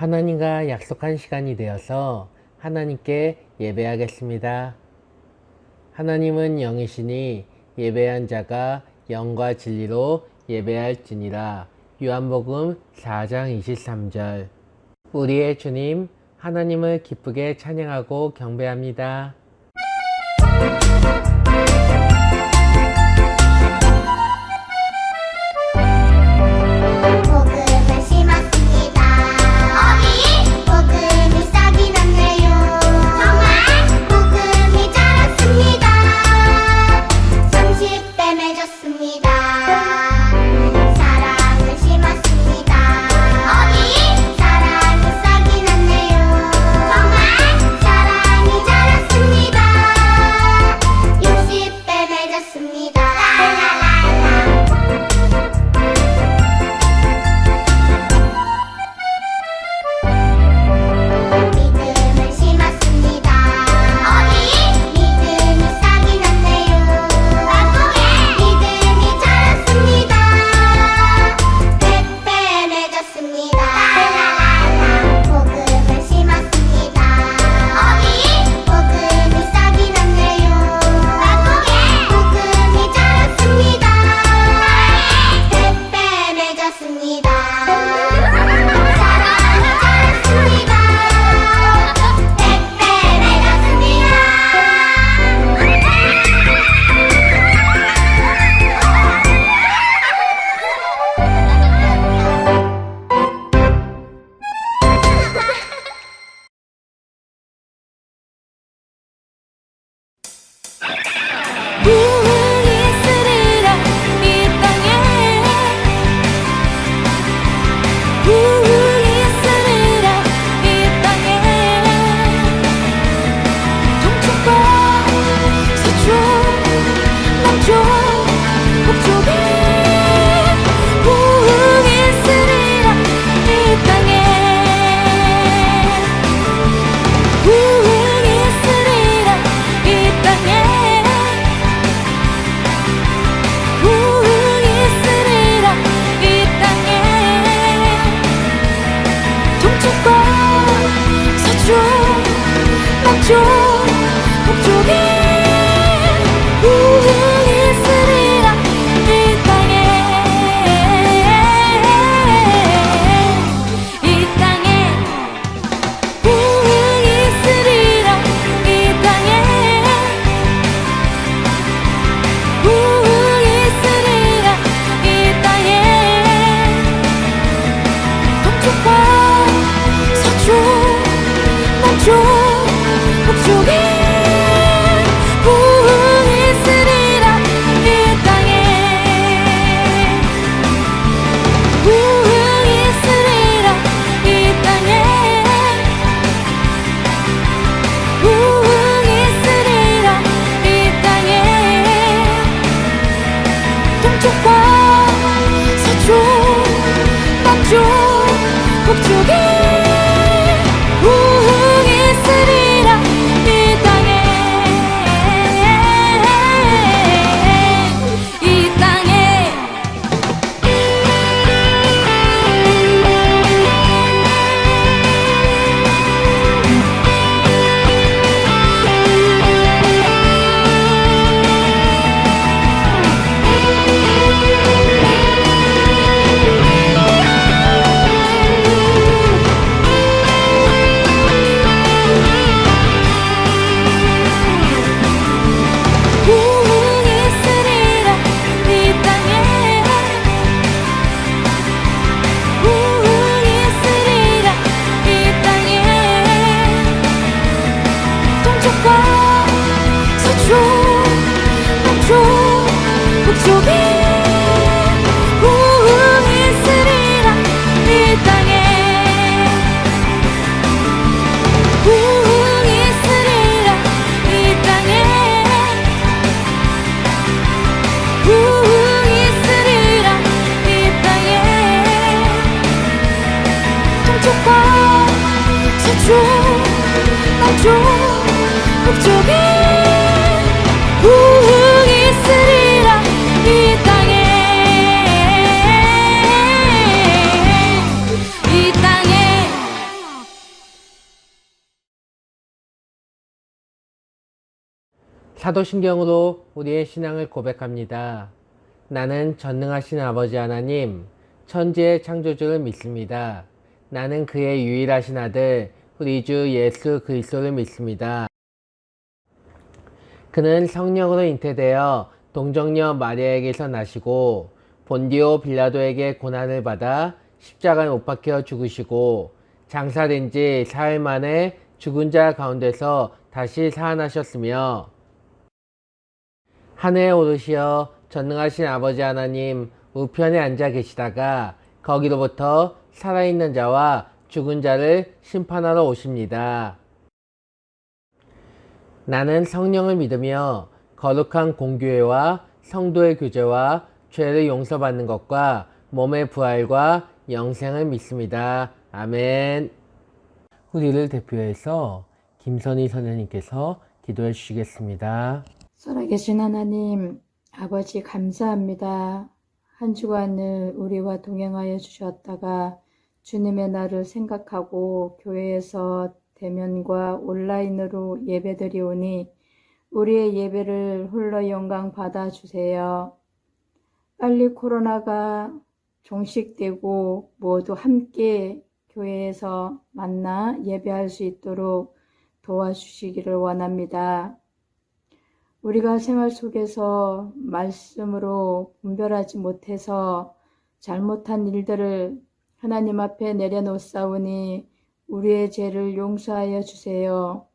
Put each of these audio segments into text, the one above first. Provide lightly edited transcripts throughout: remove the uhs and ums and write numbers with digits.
하나님과 약속한 시간이 되어서 하나님께 예배하겠습니다. 하나님은 영이시니 예배한 자가 영과 진리로 예배할지니라. 요한복음 4장 23절. 우리의 주님 하나님을 기쁘게 찬양하고 경배합니다. 북쪽에 부흥이 있으리라 이 땅에 사도신경으로 우리의 신앙을 고백합니다. 나는 전능하신 아버지 하나님, 천지의 창조주를 믿습니다. 나는 그의 유일하신 아들, 우리 주 예수 그리스도를 믿습니다. 그는 성령으로 잉태되어 동정녀 마리아에게서 나시고 본디오 빌라도에게 고난을 받아 십자가에 못 박혀 죽으시고 장사된 지 사흘 만에 죽은 자 가운데서 다시 살아나셨으며 하늘에 오르시어 전능하신 아버지 하나님 우편에 앉아 계시다가 거기로부터 살아있는 자와 죽은 자를 심판하러 오십니다. 나는 성령을 믿으며 거룩한 공교회와 성도의 교제와 죄를 용서받는 것과 몸의 부활과 영생을 믿습니다. 아멘. 우리를 대표해서 김선희 선생님께서 기도해 주시겠습니다. 살아계신 하나님, 아버지 감사합니다. 한 주간을 우리와 동행하여 주셨다가 주님의 날을 생각하고 교회에서 대면과 온라인으로 예배드리오니 우리의 예배를 홀로 영광 받아주세요. 빨리 코로나가 종식되고 모두 함께 교회에서 만나 예배할 수 있도록 도와주시기를 원합니다. 우리가 생활 속에서 말씀으로 분별하지 못해서 잘못한 일들을 하나님 앞에 내려놓사오니 우리의 죄를 용서하여 주세요.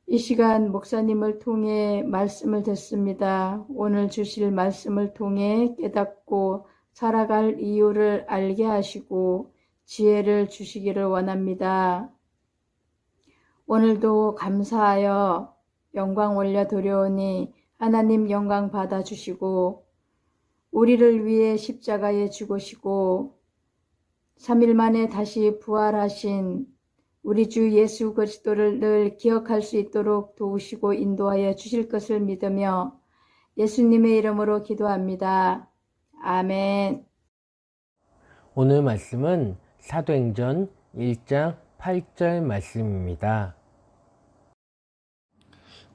이 시간 목사님을 통해 말씀을 듣습니다. 오늘 주실 말씀을 통해 깨닫고 살아갈 이유를 알게 하시고 지혜를 주시기를 원합니다. 오늘도 감사하여 영광 올려드려오니 하나님 영광 받아주시고 우리를 위해 십자가에 죽으시고 3일 만에 다시 부활하신 우리 주 예수 그리스도를 늘 기억할 수 있도록 도우시고 인도하여 주실 것을 믿으며 예수님의 이름으로 기도합니다. 아멘. 오늘 말씀은 사도행전 1장 8절 말씀입니다.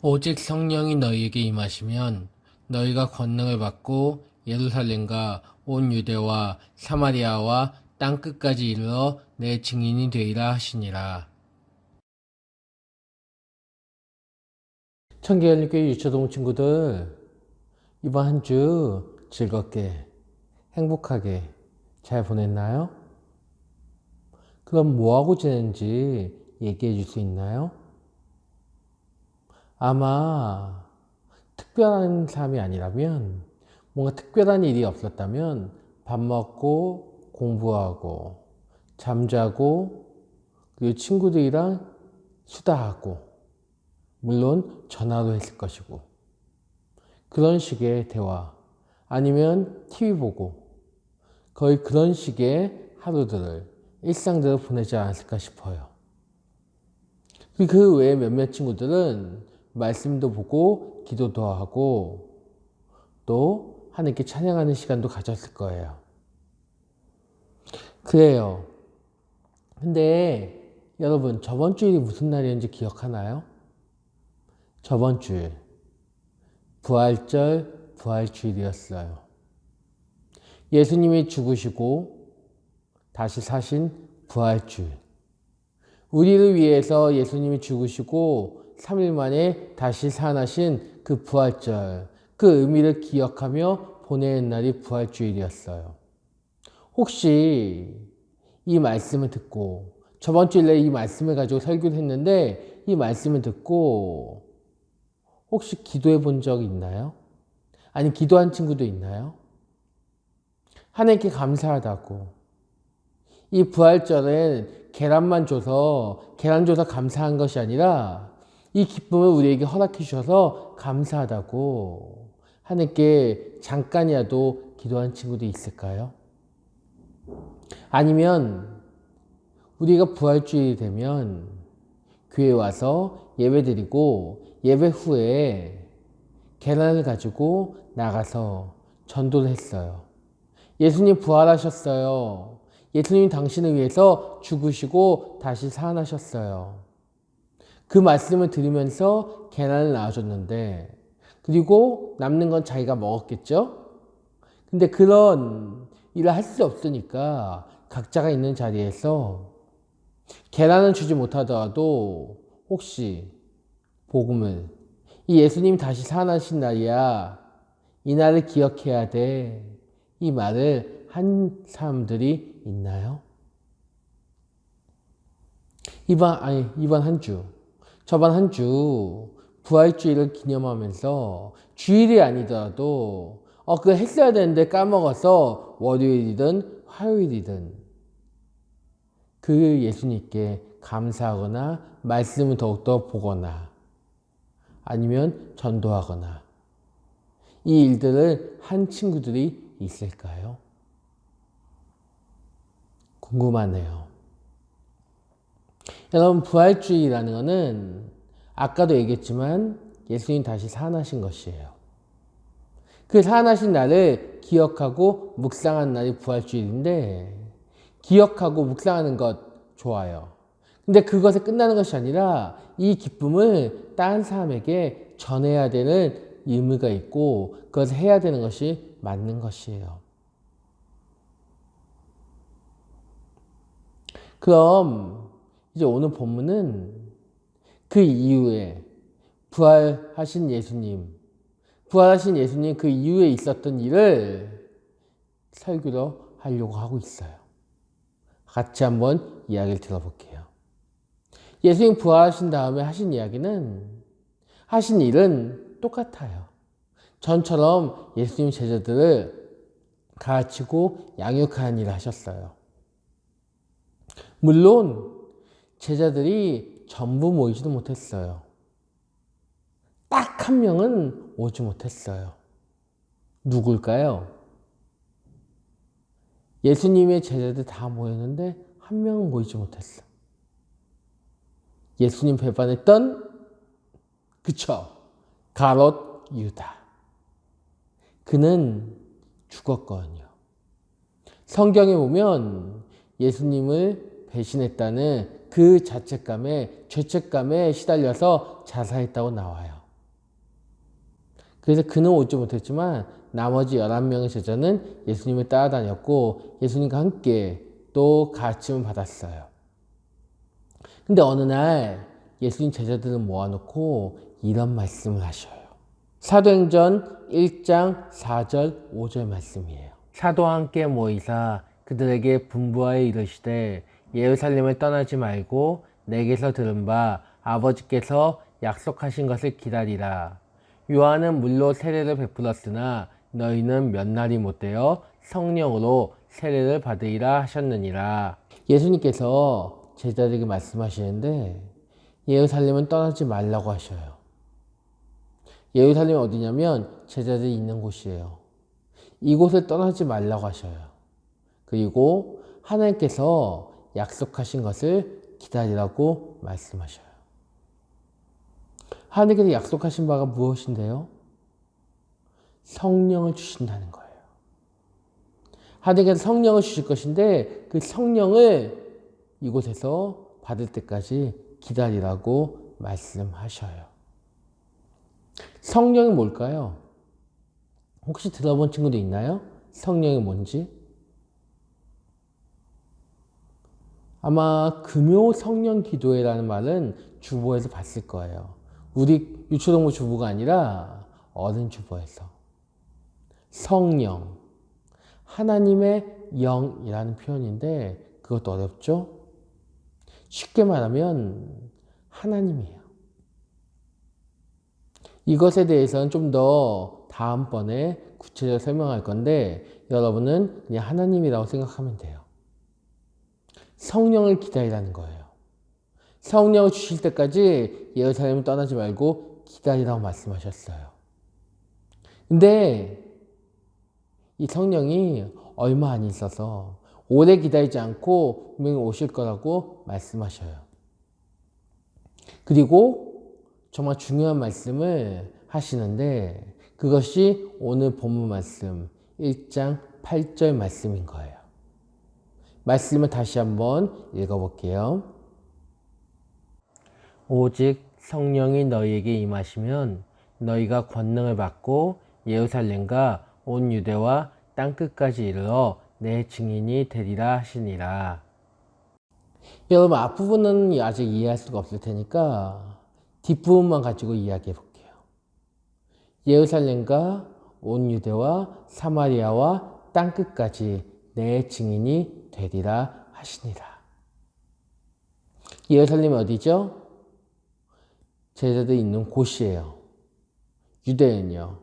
오직 성령이 너희에게 임하시면 너희가 권능을 받고 예루살렘과 온 유대와 사마리아와 땅끝까지 이르러 내 증인이 되리라 하시니라. 청계연립교회 유초동 친구들, 이번 한 주 즐겁게 행복하게 잘 보냈나요? 그럼 뭐하고 지냈는지 얘기해 줄 수 있나요? 아마 특별한 삶이 아니라면, 뭔가 특별한 일이 없었다면 밥 먹고 공부하고 잠자고 그리고 친구들이랑 수다하고 물론 전화도 했을 것이고 그런 식의 대화 아니면 TV 보고 거의 그런 식의 하루들을 일상들을 보내지 않았을까 싶어요. 그 외에 몇몇 친구들은 말씀도 보고 기도도 하고 또 하나님께 찬양하는 시간도 가졌을 거예요. 그래요. 근데 여러분 저번 주일이 무슨 날이었는지 기억하나요? 저번 주일 부활절 부활주일이었어요. 예수님이 죽으시고 다시 사신 부활주일. 우리를 위해서 예수님이 죽으시고 3일 만에 다시 살아나신 그 부활절, 그 의미를 기억하며 보내는 날이 부활주일이었어요. 혹시 이 말씀을 듣고 저번 주일에 이 말씀을 가지고 설교를 했는데 이 말씀을 듣고 혹시 기도해 본 적 있나요? 아니 기도한 친구도 있나요? 하나님께 감사하다고. 이 부활절은 계란만 줘서 계란 줘서 감사한 것이 아니라 이 기쁨을 우리에게 허락해 주셔서 감사하다고 하나님께 잠깐이라도 기도한 친구도 있을까요? 아니면 우리가 부활주일이 되면 교회 와서 예배 드리고 예배 후에 계란을 가지고 나가서 전도를 했어요. 예수님 부활하셨어요. 예수님 당신을 위해서 죽으시고 다시 살아나셨어요. 그 말씀을 들으면서 계란을 낳아줬는데, 그리고 남는 건 자기가 먹었겠죠? 근데 그런 일을 할 수 없으니까 각자가 있는 자리에서 계란은 주지 못하더라도 혹시 복음을, 이 예수님 다시 살아나신 날이야, 이 날을 기억해야 돼, 이 말을 한 사람들이 있나요? 이번 한 주, 저번 한 주 부활주의를 기념하면서 주일이 아니더라도 그거 했어야 되는데 까먹어서 월요일이든 화요일이든 그 예수님께 감사하거나 말씀을 더욱더 보거나 아니면 전도하거나 이 일들을 한 친구들이 있을까요? 궁금하네요. 여러분, 부활주의라는 것은 아까도 얘기했지만 예수님 다시 살아나신 것이에요. 그 살아나신 날을 기억하고 묵상하는 날이 부활주일인데, 기억하고 묵상하는 것 좋아요. 근데 그것에 끝나는 것이 아니라 이 기쁨을 다른 사람에게 전해야 되는 의무가 있고 그것을 해야 되는 것이 맞는 것이에요. 그럼 이제 오늘 본문은 그 이후에 부활하신 예수님 그 이후에 있었던 일을 설교로 하려고 하고 있어요. 같이 한번 이야기를 들어볼게요. 예수님 부활하신 다음에 하신 일은 똑같아요. 전처럼 예수님 제자들을 가르치고 양육하는 일을 하셨어요. 물론 제자들이 전부 모이지도 못했어요. 딱 한 명은 오지 못했어요. 누굴까요? 예수님의 제자들 다 모였는데 한 명은 모이지 못했어. 예수님 배반했던 가롯 유다. 그는 죽었거든요. 성경에 보면 예수님을 배신했다는 그 죄책감에 시달려서 자살했다고 나와요. 그래서 그는 오지 못했지만 나머지 11명의 제자는 예수님을 따라다녔고 예수님과 함께 또 가르침을 받았어요. 근데 어느 날 예수님 제자들을 모아놓고 이런 말씀을 하셔요. 사도행전 1장 4절 5절 말씀이에요. 사도와 함께 모이사 그들에게 분부하여 이르시되 예루살렘을 떠나지 말고 내게서 들은 바 아버지께서 약속하신 것을 기다리라. 요한은 물로 세례를 베풀었으나 너희는 몇 날이 못되어 성령으로 세례를 받으리라 하셨느니라. 예수님께서 제자들에게 말씀하시는데 예루살렘은 떠나지 말라고 하셔요. 예루살렘이 어디냐면 제자들이 있는 곳이에요. 이곳을 떠나지 말라고 하셔요. 그리고 하나님께서 약속하신 것을 기다리라고 말씀하셔요. 하나님께서 약속하신 바가 무엇인데요? 성령을 주신다는 거예요. 하나님께서 성령을 주실 것인데 그 성령을 이곳에서 받을 때까지 기다리라고 말씀하셔요. 성령이 뭘까요? 혹시 들어본 친구도 있나요? 성령이 뭔지? 아마 금요 성령 기도회라는 말은 주보에서 봤을 거예요. 우리 유초동부 주보가 아니라 어른 주보에서. 성령, 하나님의 영이라는 표현인데 그것도 어렵죠? 쉽게 말하면 하나님이에요. 이것에 대해서는 좀 더 다음번에 구체적으로 설명할 건데 여러분은 그냥 하나님이라고 생각하면 돼요. 성령을 기다리라는 거예요. 성령을 주실 때까지 예루살렘을 떠나지 말고 기다리라고 말씀하셨어요. 근데 이 성령이 얼마 안 있어서 오래 기다리지 않고 분명히 오실 거라고 말씀하셔요. 그리고 정말 중요한 말씀을 하시는데 그것이 오늘 본문 말씀 1장 8절 말씀인 거예요. 말씀을 다시 한번 읽어볼게요. 오직 성령이 너희에게 임하시면 너희가 권능을 받고 예루살렘과 온 유대와 땅끝까지 이르러 내 증인이 되리라 하시니라. 여러분, 앞부분은 아직 이해할 수가 없을 테니까 뒷부분만 가지고 이야기해 볼게요. 예루살렘과 온 유대와 사마리아와 땅끝까지 내 증인이 되리라 하시니라. 예루살렘이 어디죠? 제자들이 있는 곳이에요. 유대는요.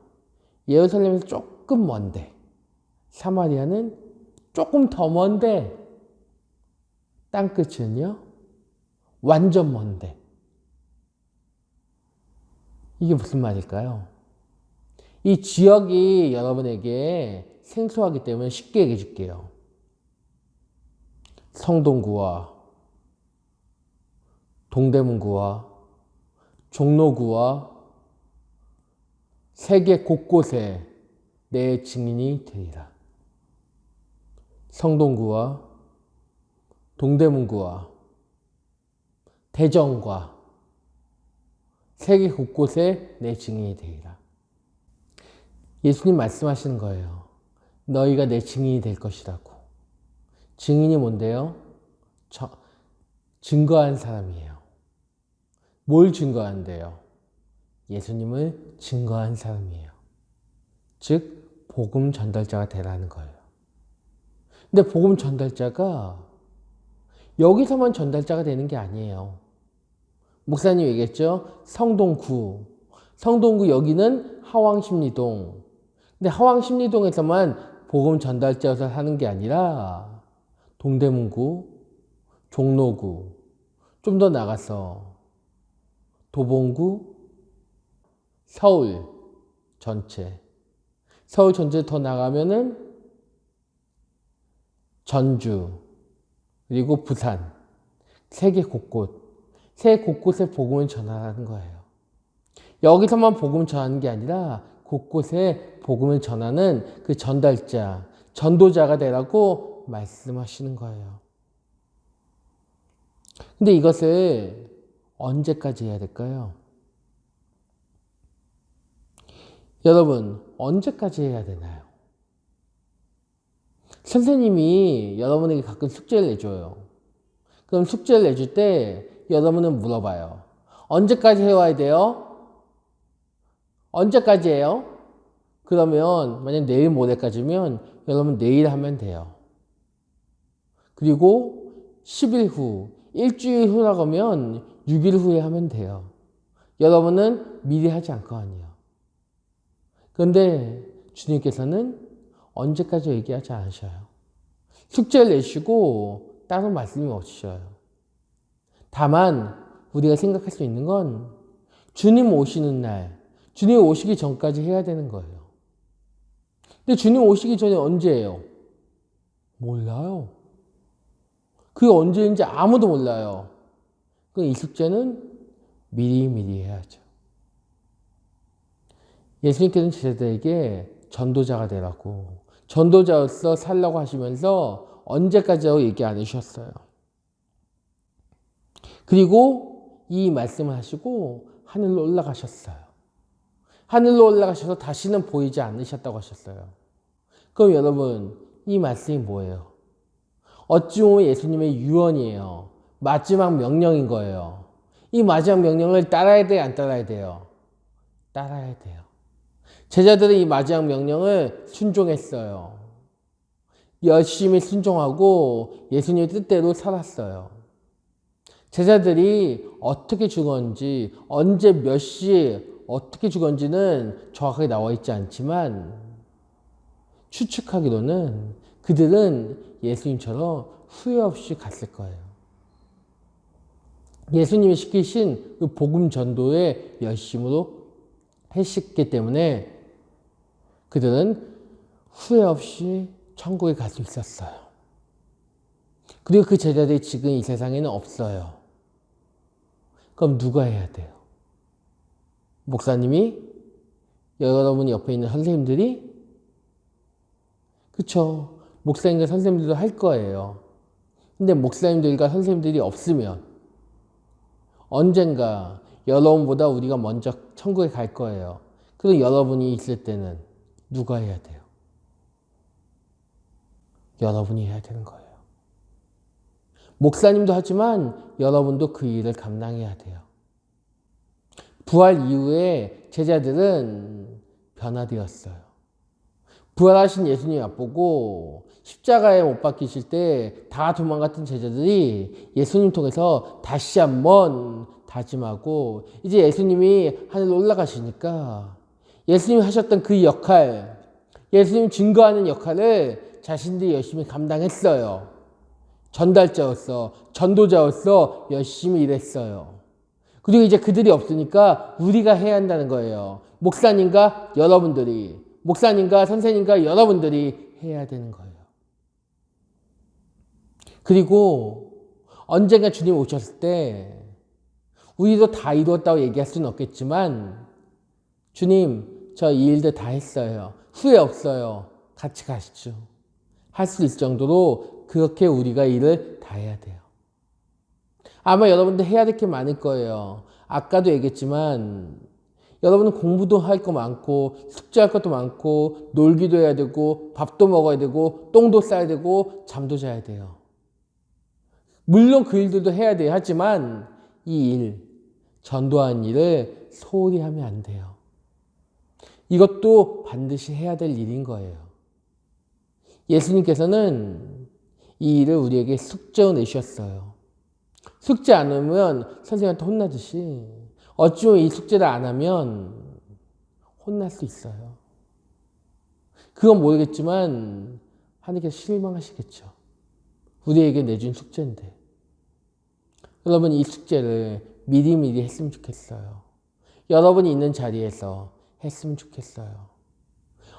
예루살렘에서 조금 먼데, 사마리아는 조금 더 먼데, 땅끝은요 완전 먼데. 이게 무슨 말일까요? 이 지역이 여러분에게 생소하기 때문에 쉽게 얘기해 줄게요. 성동구와 동대문구와 종로구와 세계 곳곳에 내 증인이 되리라. 성동구와 동대문구와 대전과 세계 곳곳에 내 증인이 되리라. 예수님 말씀하시는 거예요. 너희가 내 증인이 될 것이라고. 증인이 뭔데요? 증거한 사람이에요. 뭘 증거한대요? 예수님을 증거한 사람이에요. 즉 복음 전달자가 되라는 거예요. 근데 복음 전달자가 여기서만 전달자가 되는 게 아니에요. 목사님 얘기했죠? 성동구 여기는 하왕십리동. 근데 하왕십리동에서만 복음 전달자여서 사는 게 아니라 동대문구, 종로구, 좀 더 나가서 도봉구, 서울 전체 더 나가면은 전주, 그리고 부산, 세계 곳곳에 복음을 전하라는 거예요. 여기서만 복음을 전하는 게 아니라 곳곳에 복음을 전하는 그 전달자, 전도자가 되라고 말씀하시는 거예요. 근데 이것을 언제까지 해야 될까요? 여러분, 언제까지 해야 되나요? 선생님이 여러분에게 가끔 숙제를 내줘요. 그럼 숙제를 내줄 때 여러분은 물어봐요. 언제까지 해와야 돼요? 언제까지 해요? 그러면 만약 내일 모레까지면 여러분 내일 하면 돼요. 그리고 10일 후, 일주일 후라고 하면 6일 후에 하면 돼요. 여러분은 미리 하지 않거든요. 그런데 주님께서는 언제까지 얘기하지 않으셔요. 숙제를 내시고 따로 말씀이 없으셔요. 다만 우리가 생각할 수 있는 건 주님 오시는 날, 주님 오시기 전까지 해야 되는 거예요. 근데 주님 오시기 전에 언제예요? 몰라요. 그게 언제인지 아무도 몰라요. 이 숙제는 미리미리 해야죠. 예수님께서는 제자들에게 전도자가 되라고, 전도자로서 살라고 하시면서 언제까지라고 얘기 안 해주셨어요. 그리고 이 말씀을 하시고 하늘로 올라가셨어요. 하늘로 올라가셔서 다시는 보이지 않으셨다고 하셨어요. 그럼 여러분, 이 말씀이 뭐예요? 어찌 보면 예수님의 유언이에요. 마지막 명령인 거예요. 이 마지막 명령을 따라야 돼요, 안 따라야 돼요? 따라야 돼요. 제자들은 이 마지막 명령을 순종했어요. 열심히 순종하고 예수님의 뜻대로 살았어요. 제자들이 어떻게 죽었는지, 언제 몇 시에 어떻게 죽었는지는 정확하게 나와 있지 않지만 추측하기로는 그들은 예수님처럼 후회 없이 갔을 거예요. 예수님이 시키신 그 복음 전도에 열심으로 했기 때문에 그들은 후회 없이 천국에 갈 수 있었어요. 그리고 그 제자들이 지금 이 세상에는 없어요. 그럼 누가 해야 돼요? 목사님이? 여러분 옆에 있는 선생님들이? 그쵸. 목사님과 선생님들도 할 거예요. 근데 목사님들과 선생님들이 없으면 언젠가 여러분보다 우리가 먼저 천국에 갈 거예요. 그럼 여러분이 있을 때는 누가 해야 돼요? 여러분이 해야 되는 거예요. 목사님도 하지만 여러분도 그 일을 감당해야 돼요. 부활 이후에 제자들은 변화되었어요. 부활하신 예수님 앞보고 십자가에 못 박히실 때 다 도망갔던 제자들이 예수님 통해서 다시 한번 다짐하고 이제 예수님이 하늘로 올라가시니까 예수님이 하셨던 그 역할, 예수님 증거하는 역할을 자신들이 열심히 감당했어요. 전달자로서, 전도자로서 열심히 일했어요. 그리고 이제 그들이 없으니까 우리가 해야 한다는 거예요. 목사님과 여러분들이, 목사님과 선생님과 여러분들이 해야 되는 거예요. 그리고 언젠가 주님 오셨을 때 우리도 다 이루었다고 얘기할 수는 없겠지만 주님, 저 이 일들 다 했어요. 후회 없어요. 같이 가시죠. 할 수 있을 정도로 그렇게 우리가 일을 다 해야 돼요. 아마 여러분들 해야 될 게 많을 거예요. 아까도 얘기했지만 여러분은 공부도 할 거 많고 숙제할 것도 많고 놀기도 해야 되고 밥도 먹어야 되고 똥도 싸야 되고 잠도 자야 돼요. 물론 그 일들도 해야 돼요. 하지만 이 일, 전도하는 일을 소홀히 하면 안 돼요. 이것도 반드시 해야 될 일인 거예요. 예수님께서는 이 일을 우리에게 숙제로 내주셨어요. 숙제 안 하면 선생님한테 혼나듯이 어쩌면 이 숙제를 안 하면 혼날 수 있어요. 그건 모르겠지만 하나님께서 실망하시겠죠. 우리에게 내준 숙제인데. 여러분 이 숙제를 미리미리 했으면 좋겠어요. 여러분이 있는 자리에서 했으면 좋겠어요.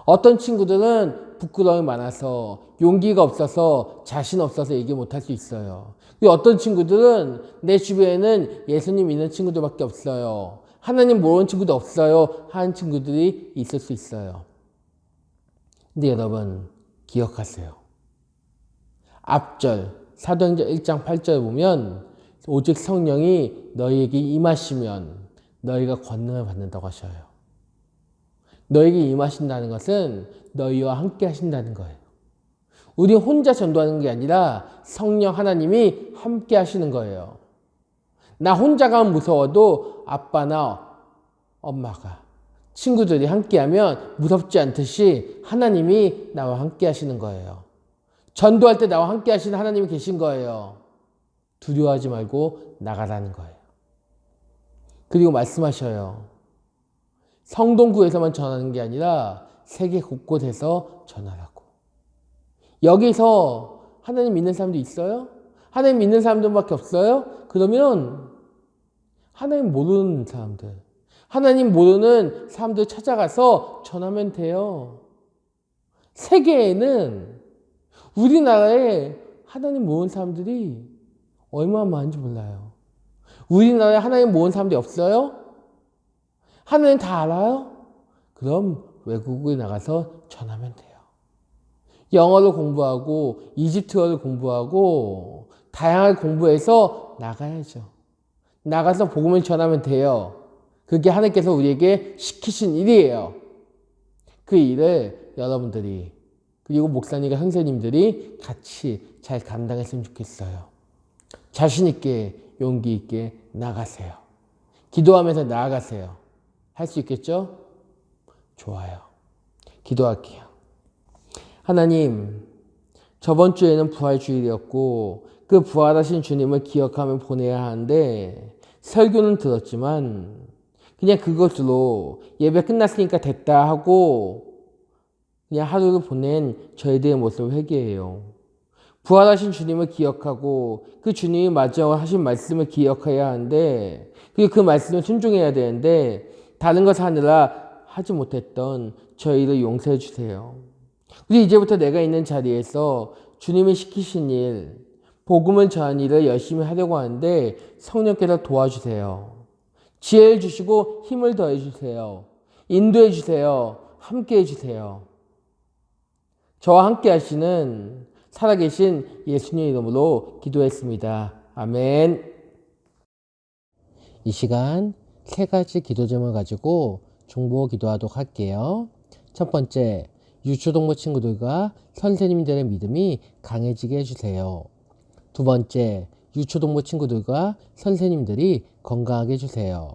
어떤 친구들은 부끄러움이 많아서 용기가 없어서 자신 없어서 얘기 못할 수 있어요. 그리고 어떤 친구들은 내 주변에는 예수님 믿는 친구들밖에 없어요. 하나님 모르는 친구도 없어요. 하는 친구들이 있을 수 있어요. 근데 여러분 기억하세요. 앞절 사도행전 1장 8절에 보면 오직 성령이 너희에게 임하시면 너희가 권능을 받는다고 하셔요. 너에게 임하신다는 것은 너희와 함께 하신다는 거예요. 우리 혼자 전도하는 게 아니라 성령 하나님이 함께 하시는 거예요. 나 혼자 가면 무서워도 아빠나 엄마가, 친구들이 함께하면 무섭지 않듯이 하나님이 나와 함께 하시는 거예요. 전도할 때 나와 함께 하시는 하나님이 계신 거예요. 두려워하지 말고 나가라는 거예요. 그리고 말씀하셔요. 성동구에서만 전하는 게 아니라 세계 곳곳에서 전하라고. 여기서 하나님 믿는 사람도 있어요? 하나님 믿는 사람들밖에 없어요? 그러면 하나님 모르는 사람들, 하나님 모르는 사람들 찾아가서 전하면 돼요. 세계에는 우리나라에 하나님 모르는 사람들이 얼마나 많은지 몰라요. 우리나라에 하나님 모르는 사람들이 없어요? 하나님 다 알아요? 그럼 외국에 나가서 전하면 돼요. 영어를 공부하고 이집트어를 공부하고 다양하게 공부해서 나가야죠. 나가서 복음을 전하면 돼요. 그게 하나님께서 우리에게 시키신 일이에요. 그 일을 여러분들이 그리고 목사님과 선생님들이 같이 잘 감당했으면 좋겠어요. 자신 있게 용기 있게 나가세요. 기도하면서 나아가세요. 할 수 있겠죠? 좋아요. 기도할게요. 하나님, 저번 주에는 부활주일이었고 그 부활하신 주님을 기억하며 보내야 하는데 설교는 들었지만 그냥 그것으로 예배 끝났으니까 됐다 하고 그냥 하루를 보낸 저희들의 모습을 회개해요. 부활하신 주님을 기억하고 그 주님이 마지막으로 하신 말씀을 기억해야 하는데 그리고 그 말씀을 순종해야 되는데 다른 것을 하느라 하지 못했던 저희를 용서해 주세요. 우리 이제부터 내가 있는 자리에서 주님이 시키신 일, 복음을 전하는 일을 열심히 하려고 하는데 성령께서 도와주세요. 지혜를 주시고 힘을 더해 주세요. 인도해 주세요. 함께 해주세요. 저와 함께 하시는 살아계신 예수님 이름으로 기도했습니다. 아멘. 이 시간 세 가지 기도 제목을 가지고 중보 기도하도록 할게요. 첫 번째, 유초동부 친구들과 선생님들의 믿음이 강해지게 해주세요. 두 번째, 유초동부 친구들과 선생님들이 건강하게 해주세요.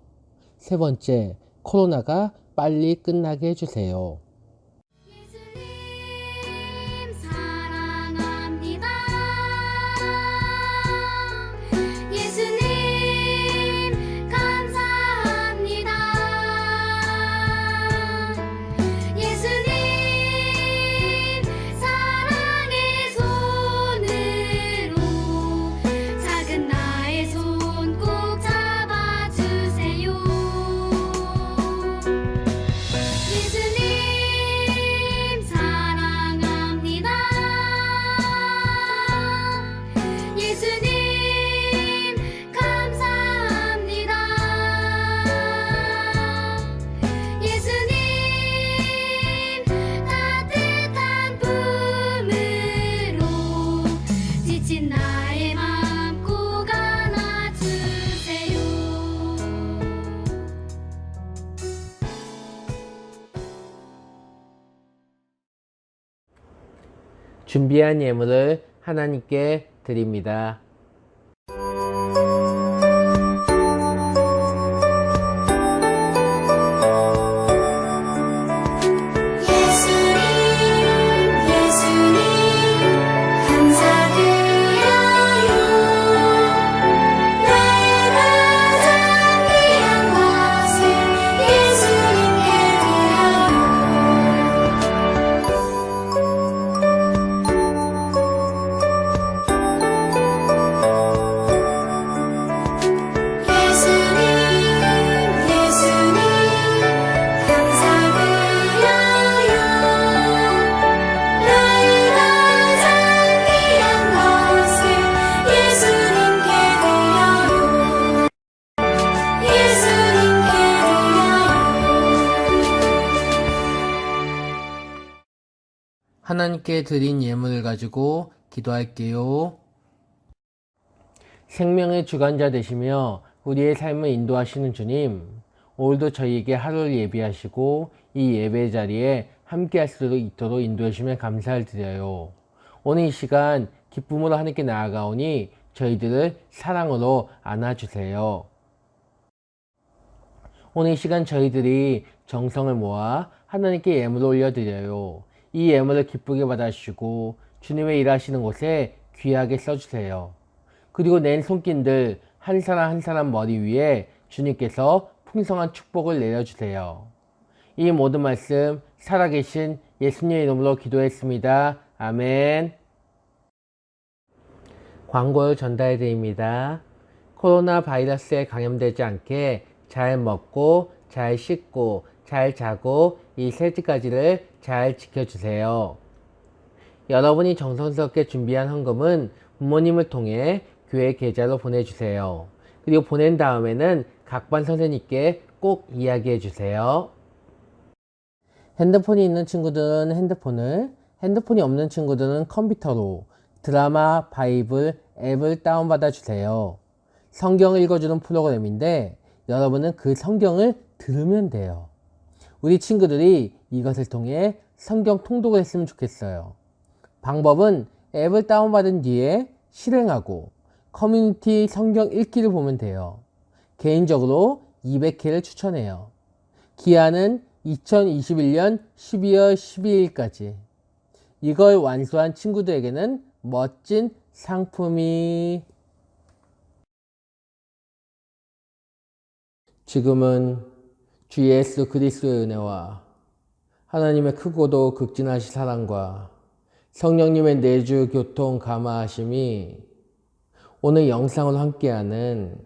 세 번째, 코로나가 빨리 끝나게 해주세요. 예수님 사랑합니다. 예수님 감사합니다. 예수님 사랑의 손으로 작은 나의 손 꼭 잡아주세요. 예수님 사랑합니다. 예수님 감사합니다. 예수님 따뜻한 품으로 지친 나의 맘 꼭 안아주세요. 준비한 예물을 하나님께 드립니다. 예수님 예수님 감사드려요. 나의 가장 귀한 것을 예수님께 드려요. 예수님 예수님 감사드려요. 나의 가장 귀한 것을 예수님께 드려요. 예수님께 드려요. 하나님께 드린 예물을 가지고 기도할게요. 생명의 주관자 되시며 우리의 삶을 인도하시는 주님, 오늘도 저희에게 하루를 예비하시고 이 예배 자리에 함께 할 수 있도록 인도해 주시면 감사를 드려요. 오늘 이 시간 기쁨으로 하나님께 나아가오니 저희들을 사랑으로 안아주세요. 오늘 이 시간 저희들이 정성을 모아 하나님께 예물을 올려드려요. 이 예물을 기쁘게 받아주시고 주님의 일하시는 곳에 귀하게 써주세요. 그리고 낸 손길들 한 사람 한 사람 머리 위에 주님께서 풍성한 축복을 내려주세요. 이 모든 말씀 살아계신 예수님의 이름으로 기도했습니다. 아멘. 광고를 전달해 드립니다. 코로나 바이러스에 감염되지 않게 잘 먹고 잘 씻고 잘 자고 이 세 가지를 잘 지켜주세요. 여러분이 정성스럽게 준비한 헌금은 부모님을 통해 교회 계좌로 보내주세요. 그리고 보낸 다음에는 각 반 선생님께 꼭 이야기해 주세요. 핸드폰이 있는 친구들은 핸드폰을, 핸드폰이 없는 친구들은 컴퓨터로 드라마 바이블 앱을 다운받아 주세요. 성경을 읽어주는 프로그램인데 여러분은 그 성경을 들으면 돼요. 우리 친구들이 이것을 통해 성경 통독을 했으면 좋겠어요. 방법은 앱을 다운받은 뒤에 실행하고 커뮤니티 성경 읽기를 보면 돼요. 개인적으로 200회를 추천해요. 기한은 2021년 12월 12일까지. 이걸 완수한 친구들에게는 멋진 상품이. 지금은 주 예수 그리스도의 은혜와 하나님의 크고도 극진하신 사랑과 성령님의 내주 교통 감화하심이 오늘 영상으로 함께하는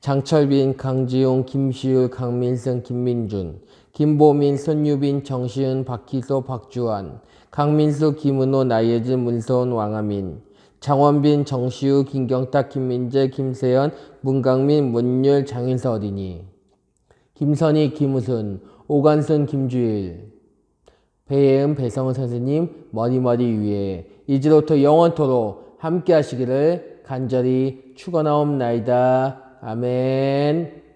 장철빈, 강지용, 김시율, 강민승, 김민준, 김보민, 손유빈, 정시은, 박희소, 박주환, 강민수, 김은호, 나예진, 문서원, 왕아민, 장원빈, 정시우, 김경탁, 김민재, 김세연, 문강민, 문율, 장인서 어린이, 김선희, 김우순, 오관순, 김주일, 배예은, 배성은 선생님 머리머리 위에 이제부터 영원토록 함께 하시기를 간절히 축원하옵나이다. 아멘.